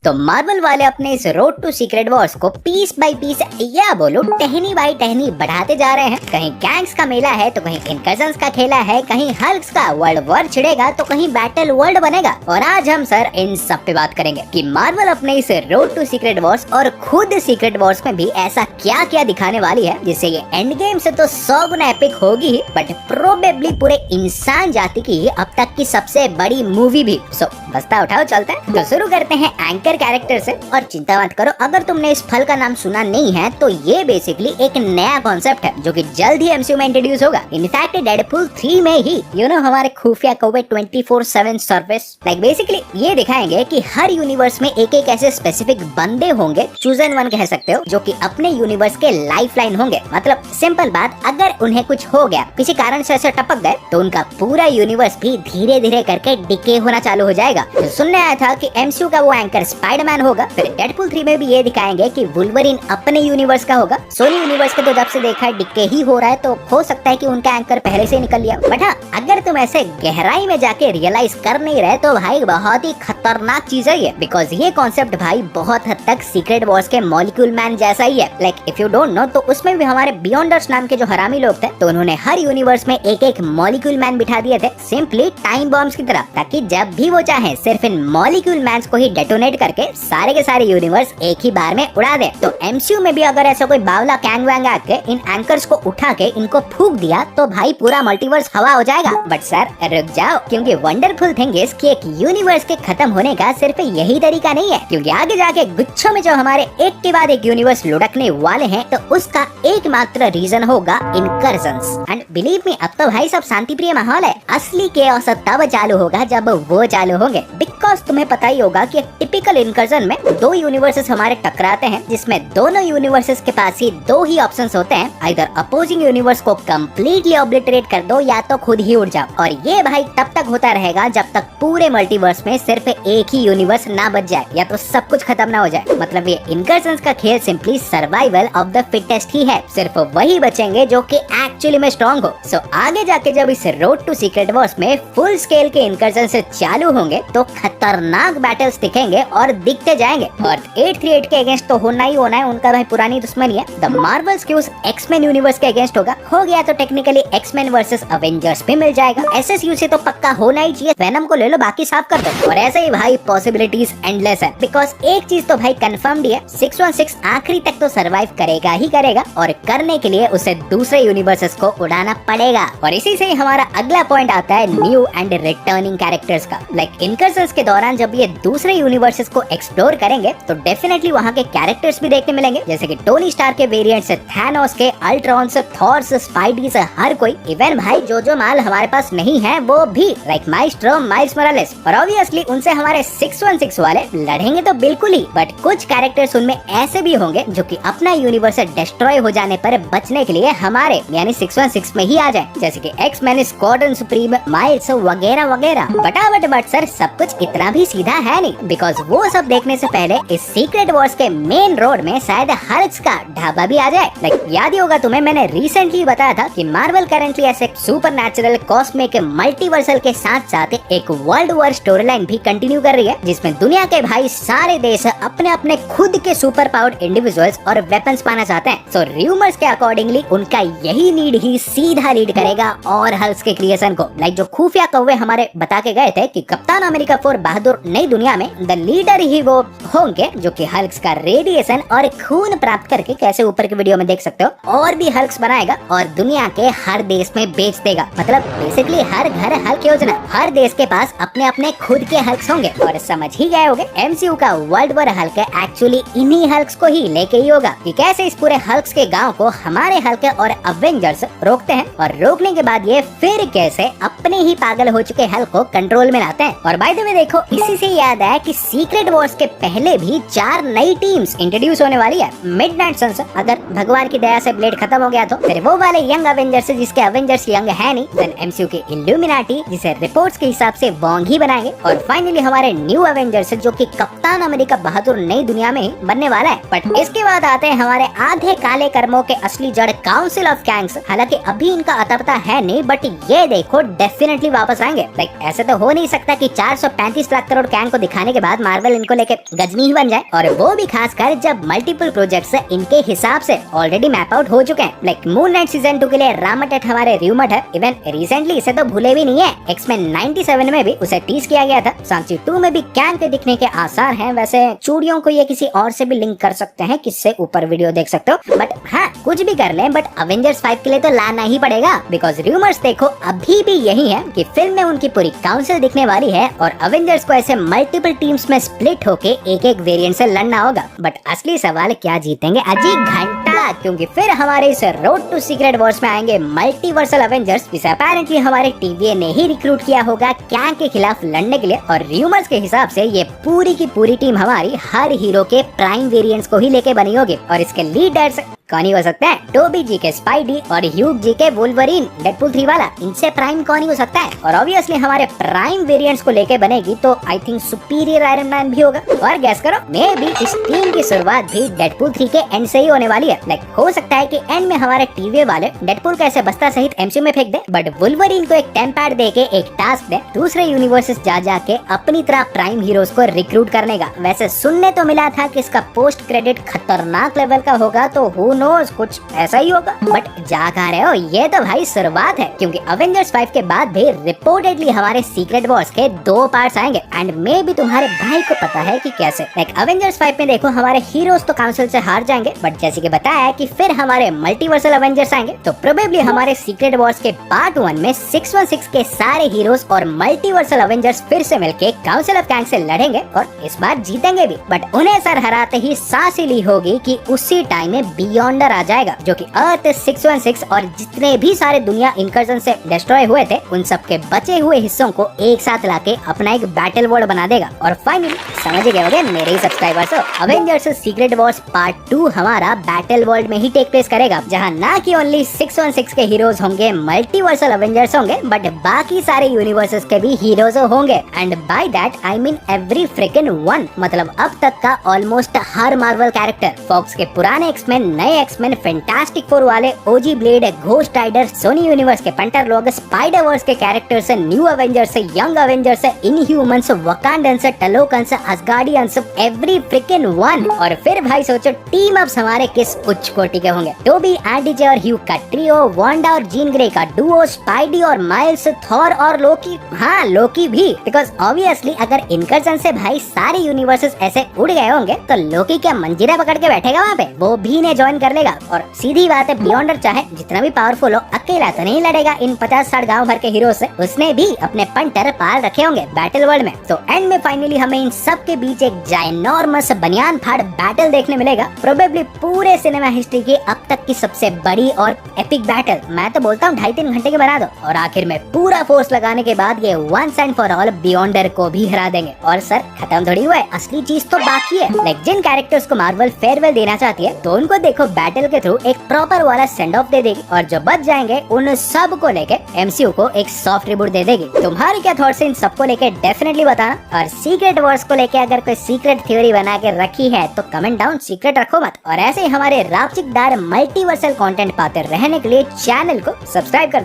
तो मार्वल वाले अपने इस रोड टू सीक्रेट वॉर्स को पीस बाय पीस या बोलो टहनी बाय टहनी बढ़ाते जा रहे हैं। कहीं गैंग्स का मेला है तो कहीं इनकर्जन्स का खेला है, कहीं हल्क्स का वर्ल्ड वॉर छिड़ेगा तो कहीं बैटल वर्ल्ड बनेगा। और आज हम सर इन सब पे बात करेंगे कि मार्वल अपने इस रोड टू सीक्रेट वॉर्स और खुद सीक्रेट वॉर्स में भी ऐसा क्या क्या दिखाने वाली है जिससे ये एंड गेम से तो 100 गुना एपिक होगी ही, बट प्रोबेबली पूरे इंसान जाति की अब तक की सबसे बड़ी मूवी भी। सो बस्ता उठाओ चलते हैं। तो शुरू करते हैं एंकर कैरेक्टर से। और चिंता मत करो, अगर तुमने इस फल का नाम सुना नहीं है तो ये बेसिकली एक नया कॉन्सेप्ट है जो कि जल्द ही एमसीयू में इंट्रोड्यूस होगा। इनफैक्ट डेडपूल 3 में ही हमारे खुफिया कौवे 24/7 सर्विस लाइक बेसिकली ये दिखाएंगे कि हर यूनिवर्स में एक एक ऐसे स्पेसिफिक बंदे होंगे, चूजन वन कह सकते हो, जो कि अपने यूनिवर्स के लाइफलाइन होंगे। मतलब सिंपल बात, अगर उन्हें कुछ हो गया, किसी कारण से ऐसे टपक गए, तो उनका पूरा यूनिवर्स भी धीरे धीरे करके डिके होना चालू हो जाएगा। तो सुनने आया था कि एमसीयू का वो एंकर स्पाइडरमैन होगा। फिर डेडपूल 3 में भी ये दिखाएंगे कि वुल्वरीन अपने यूनिवर्स का होगा। सोनी यूनिवर्स के तो जब से देखा है डिके ही हो रहा है, तो हो सकता है कि उनका एंकर पहले से निकल लिया। बट हाँ, अगर तुम ऐसे गहराई में जाके रियलाइज कर नहीं रहे तो भाई बहुत ही खतरनाक चीज है ये, बिकॉज ये कॉन्सेप्ट भाई बहुत हद तक सीक्रेट वॉर्स के मॉलिक्यूल मैन जैसा ही है। Like if you don't know, तो उसमें भी हमारे बियॉन्डर्स नाम के जो हरामी लोग थे, तो उन्होंने हर यूनिवर्स में एक एक मॉलिक्यूल मैन बिठा दिए थे, सिंपली टाइम बॉम्ब्स की तरह, ताकि जब भी वो चाहे सिर्फ इन मॉलिक्यूल मैन्स को ही डेटोनेट करके सारे के सारे यूनिवर्स एक ही बार में उड़ा दे। तो एमसीयू में भी अगर ऐसा कोई बावला कैंग वैंग आके इन एंकर्स को उठा के इनको फूंक दिया तो भाई पूरा मल्टीवर्स हवा हो जाएगा। बट सर रुक जाओ, क्योंकि वंडरफुल थिंग इज कि एक यूनिवर्स के खत्म होने का सिर्फ यही तरीका नहीं है, क्योंकि आगे जाके गुच्छों में जो हमारे एक के बाद एक यूनिवर्स लुढ़कने वाले हैं, तो उसका एकमात्र रीजन होगा इनकर्जन्स। एंड बिलीव मी, अब तो भाई सब शांति प्रिय माहौल है। असली केओस तब चालू होगा जब वो चालू होंगे, बिकॉज तुम्हें पता ही होगा कि टिपिकल इनकर्जन में दो यूनिवर्सेस हमारे टकराते हैं, जिसमें दोनों यूनिवर्सेस के पास ही दो ही ऑप्शंस होते हैं, आइदर अपोजिंग यूनिवर्स को कंप्लीटली ऑब्लिटरेट कर दो या तो खुद ही उड़ जाओ। और ये भाई तब तक होता रहेगा जब तक पूरे मल्टीवर्स में सिर्फ एक ही यूनिवर्स ना बच जाए या तो सब कुछ खत्म ना हो जाए। मतलब ये इनकर्जन्स का खेल simply survival of the fittest ही है, सिर्फ वही बचेंगे जो कि एक्चुअली में स्ट्रॉन्ग हो। सो आगे जाके जब इस रोड टू सीक्रेट वॉर्स में फुल स्केल के इनकर्जन से चालू होंगे तो खतरनाक बैटल्स दिखेंगे और दिखते जाएंगे। और 838 के अगेंस्ट तो होना ही होना है, उनका भाई पुरानी दुश्मनी है। द मार्वल्स के उस एक्समैन यूनिवर्स के अगेंस्ट होगा, हो गया तो टेक्निकली एक्समैन वर्सेस अवेंजर्स भी मिल जाएगा। एसएसयू से तो पक्का होना ही चाहिए, वेनम को ले लो बाकी साफ कर दो। और ऐसे ही भाई पॉसिबिलिटीज एंडलेस है, बिकॉज एक चीज तो भाई कंफर्म्ड है, 616 आखिरी तक तो सरवाइव करेगा ही करेगा, और करने के लिए उसे दूसरे यूनिवर्सेस को उड़ाना पड़ेगा। और इसी से ही हमारा अगला पॉइंट आता है न्यू एंड रिटर्निंग कैरेक्टर्स का। लाइक इनकर्जन्स के दौरान जब ये दूसरे यूनिवर्सेस को एक्सप्लोर करेंगे तो डेफिनेटली वहाँ के कैरेक्टर्स भी देखने मिलेंगे, जैसे कि टोनी स्टार्क के वेरिएंट्स, थैनोस के, अल्ट्रॉन से, थॉर्स, स्पाइडी से, हर कोई। इवन भाई जो माल हमारे पास नहीं है वो भी, लाइक माइस्ट्रो, माइल्स मोरालेस। और ऑब्वियसली उनसे हमारे 616 वाले लड़ेंगे तो बिल्कुल ही, बट कुछ कैरेक्टर्स उनमें ऐसे भी होंगे जो कि अपना यूनिवर्स डिस्ट्रॉय हो जाने पर बचने के लिए हमारे यानी 616 में ही आ जाए, जैसे कि एक्स-मैन, स्क्वाड्रन सुप्रीम, माइल्स वगैरह वगैरह। बट सर सब कुछ इतना भी सीधा है नहीं, बिकॉज वो सब देखने से पहले इस सीक्रेट वॉर्स के मेन रोड में शायद हल्क्स का ढाबा भी आ जाए। लाइक याद ही होगा तुम्हें, मैंने रिसेंटली बताया था कि मार्वल करेंटली ऐसे सुपरनैचुरल, कॉस्मिक, मल्टीवर्सल के साथ साथ एक वर्ल्ड वॉर स्टोरी लाइन भी कंटिन्यू कर रही है, जिसमें दुनिया के भाई सारे देश अपने अपने खुद के सुपर पावर्ड इंडिविजुअल्स और वेपन्स पाना चाहते हैं। सो र्यूमर्स के अकॉर्डिंगली उनका यही नीड ही सीधा लीड करेगा और हल्क्स के क्रिएशन को। लाइक जो खुफिया कौवे हमारे बता के गए थे कि कप्तान अमेरिका 4 बहादुर नई दुनिया में द लीडर ही वो होंगे, जो कि हल्क्स का रेडिएशन और खून प्राप्त करके, कैसे ऊपर की वीडियो में देख सकते हो, और भी हल्क्स बनाएगा और दुनिया के हर देश में बेच देगा। मतलब बेसिकली हर घर हल्क योजना, हर देश के पास अपने अपने खुद के हल्क्स होंगे। और समझ ही गए होंगे एमसीयू का वर्ल्ड वॉर हल्क एक्चुअली इन्हीं हल्क्स को ही लेके ही होगा, कि कैसे इस पूरे हल्क्स के गांव को हमारे हल्क और अवेंजर्स रोकते हैं, और रोकने के बाद ये फिर कैसे अपने ही पागल हो चुके हल्क को कंट्रोल में लाते हैं। और बाय द वे देखो, इसी से याद आया कि सीक्रेट वॉर्स के पहले भी 4 नई टीम्स इंट्रोड्यूस होने वाली है। मिडनाइट सन्स, अगर भगवान की दया से ब्लेड खत्म हो गया तो, फिर वो वाले यंग अवेंजर्स जिसके अवेंजर्स यंग है नहीं, देन एमसीयू के इल्यूमिनाटी जिसे रिपोर्ट्स के हिसाब से वोंग ही बनाएंगे, और फाइनली हमारे न्यू अवेंजर्स जो कि कप्तान अमेरिका बहादुर नई दुनिया में ही बनने वाला है। बट इसके बाद आते हैं हमारे आधे काले कर्मों के असली जड़ काउंसिल ऑफ कैंग्स। हालांकि अभी इनका अता पता है नहीं, बट ये देखो डेफिनेटली वापस आएंगे। लाइक ऐसे तो हो नहीं सकता कि 435 लाख करोड़ कैंग को दिखाने के बाद मार्वल आजकल इनको लेके गजनी ही बन जाए, और वो भी खासकर जब मल्टीपल प्रोजेक्ट्स इनके हिसाब से ऑलरेडी मैप आउट हो चुके हैं। लाइक मून नाइट सीजन 2 के लिए रामटेट हमारे रूमर्ड है, इवन रिसेंटली इसे तो भूले भी नहीं है, एक्समैन 97 में भी उसे टीज किया गया था। सांची 2 में भी कैंग के दिखने के आसार हैं। वैसे चूड़ियों को ये किसी और से भी लिंक कर सकते हैं, किससे ऊपर वीडियो देख सकते हो, बट हाँ कुछ भी कर लें, बट अवेंजर्स 5 के लिए तो लाना ही पड़ेगा, बिकॉज रूमर्स देखो अभी भी यही है कि फिल्म में उनकी पूरी काउंसिल दिखने वाली है और अवेंजर्स को ऐसे मल्टीपल टीम्स में स्प्लिट होके एक एक वेरिएंट से लड़ना होगा। बट असली सवाल क्या जीतेंगे अजी घंटा, क्योंकि फिर हमारे इस रोड टू सीक्रेट वॉर्स में आएंगे मल्टीवर्सल अवेंजर्स, जिसे अपेरेंटली हमारे टीवीए ने ही रिक्रूट किया होगा कैंग के खिलाफ लड़ने के लिए। और रूमर्स के हिसाब से ये पूरी की पूरी टीम हमारी हर हीरो के प्राइम वेरिएंट्स को ही लेके बनी होगी, और इसके लीडर्स कौन ही हो सकते हैं? टोबी जी के स्पाइडी और ह्यूग जी के वुल्वरीन, डेडपूल 3 वाला, इनसे प्राइम कौन ही हो सकता है? और ऑब्वियसली हमारे प्राइम वेरिएंट्स को लेके बनेगी तो I think superior iron man भी होगा। और गैस करो, मे बी इस टीम की शुरुआत भी डेडपूल 3 के एंड से ही होने वाली है। लाइक हो सकता है कि एंड में हमारे टीवी वाले डेडपूल को ऐसे बस्ता सहित एमसीयू में फेंक दे, बट वुल्वरीन को एक टेम्पैड दे के एक टास्क दे दूसरे यूनिवर्सेस जा जाके अपनी तरह प्राइम हीरोज को रिक्रूट करने का। वैसे सुनने तो मिला था कि इसका पोस्ट क्रेडिट खतरनाक लेवल का होगा, तो हु नोज कुछ ऐसा ही होगा। बट जा कहा रहे हो, ये तो भाई शुरुआत है, क्योंकि अवेंजर्स 5 के बाद भी रिपोर्टेडली हमारे सीक्रेट वॉर्स के 2 पार्ट्स आएंगे, एंड मे भी तुम्हारे भाई को पता है कि कैसे। लाइक अवेंजर्स 5 में देखो हमारे हीरोज तो काउंसिल से हार जाएंगे, बट जैसे कि बताया कि फिर हमारे मल्टीवर्सल अवेंजर्स आएंगे, तो प्रोबेबली हमारे सीक्रेट वॉर्स के पार्ट 1 में 616 के सारे हीरोज और मल्टीवर्सल अवेंजर्स फिर से मिलके काउंसिल ऑफ कैंग से लड़ेंगे और इस बार जीतेंगे भी। बट उन्हें सर हराते ही सांस ली होगी कि उसी टाइम में बियॉन्डर आ जाएगा, जो कि अर्थ 616 और जितने भी सारे दुनिया इनकर्जन से डिस्ट्रॉय हुए थे उन सब के बचे हुए हिस्सों को एक साथ लाके अपना एक बैटल वर्ल्ड बना देगा। और फाइनली समझ गए होंगे मेरे ही subscribers, Avengers secret wars part 2 हमारा बैटल वर्ल्ड में ही टेक प्लेस करेगा, जहां ना कि ओनली 616 के हीरोज होंगे, मल्टीवर्सल अवेंजर्स होंगे, बट बाकी सारे यूनिवर्सेस के भी हीरोज होंगे। And by that I mean every freaking one, मतलब अब तक का ऑलमोस्ट हर मार्वल कैरेक्टर, फॉक्स के पुराने एक्समैन, नए एक्समैन, फैंटास्टिक फोर वाले, OG Blade, Ghost Rider, Sony universe के पंटर लोग, स्पाइडर वर्स के characters, new Avengers, young Avengers, Inhumans, Wakandans, Talokans, Asgardians, every freaking one. और फिर भाई सोचो टीम अप्स हमारे किस उच्च कोटि के होंगे। टोबी, एंडी जे और ह्यू का ट्रियो, वांडा और जीन ग्रे का डुओ, स्पाइडी और माइल्स, थॉर और लोकी, हाँ लोकी भी, बिकॉज ऑब्वियसली अगर इनकर्जन से भाई सारे यूनिवर्सेस ऐसे उड़ गए होंगे तो लोकी क्या मंजीरा पकड़ के बैठेगा वहाँ पे? वो भी ने ज्वाइन कर लेगा। और सीधी बात है, बियॉन्डर चाहे जितना भी पावरफुल हो, अकेला तो नहीं लड़ेगा इन 50-60 गांव भर के हीरो से, उसने भी अपने पंटर पाल रखे होंगे बैटल वर्ल्ड में। तो एंड में फाइनली हमें इन सब के बीच एक जायनॉर्मस बनियान फाड़ बैटल देखने मिलेगा, प्रोबेबली पूरे सिनेमा हिस्ट्री की अब तक की सबसे बड़ी और एपिक बैटल। मैं तो बोलता हूँ 2.5-3 घंटे के बना दो, और आखिर में पूरा फोर्स लगाने के बाद ये वंस एंड फॉर ऑल बियॉन्डर को भी हरा देंगे। और सर खत्म थोड़ी हुआ है, असली चीज तो बाकी है। लाइक जिन कैरेक्टर्स को मार्वल फेयरवेल देना चाहती है तो उनको देखो बैटल के थ्रू एक प्रॉपर वाला सेंड ऑफ दे देगी, और जो बच जाएंगे उन सब को लेके एमसीयू को एक सॉफ्ट रिबूट दे देगी। तुम्हारे क्या थॉट्स इन सबको लेके डेफिनेटली बताना, और सीक्रेट वॉर्स को लेके अगर कोई सीक्रेट थ्योरी बना के रखी है तो कमेंट डाउन, सीक्रेट रखो मत। और ऐसे ही हमारे रापचिकदार मल्टीवर्सल कंटेंट पाते रहने के लिए चैनल को सब्सक्राइब कर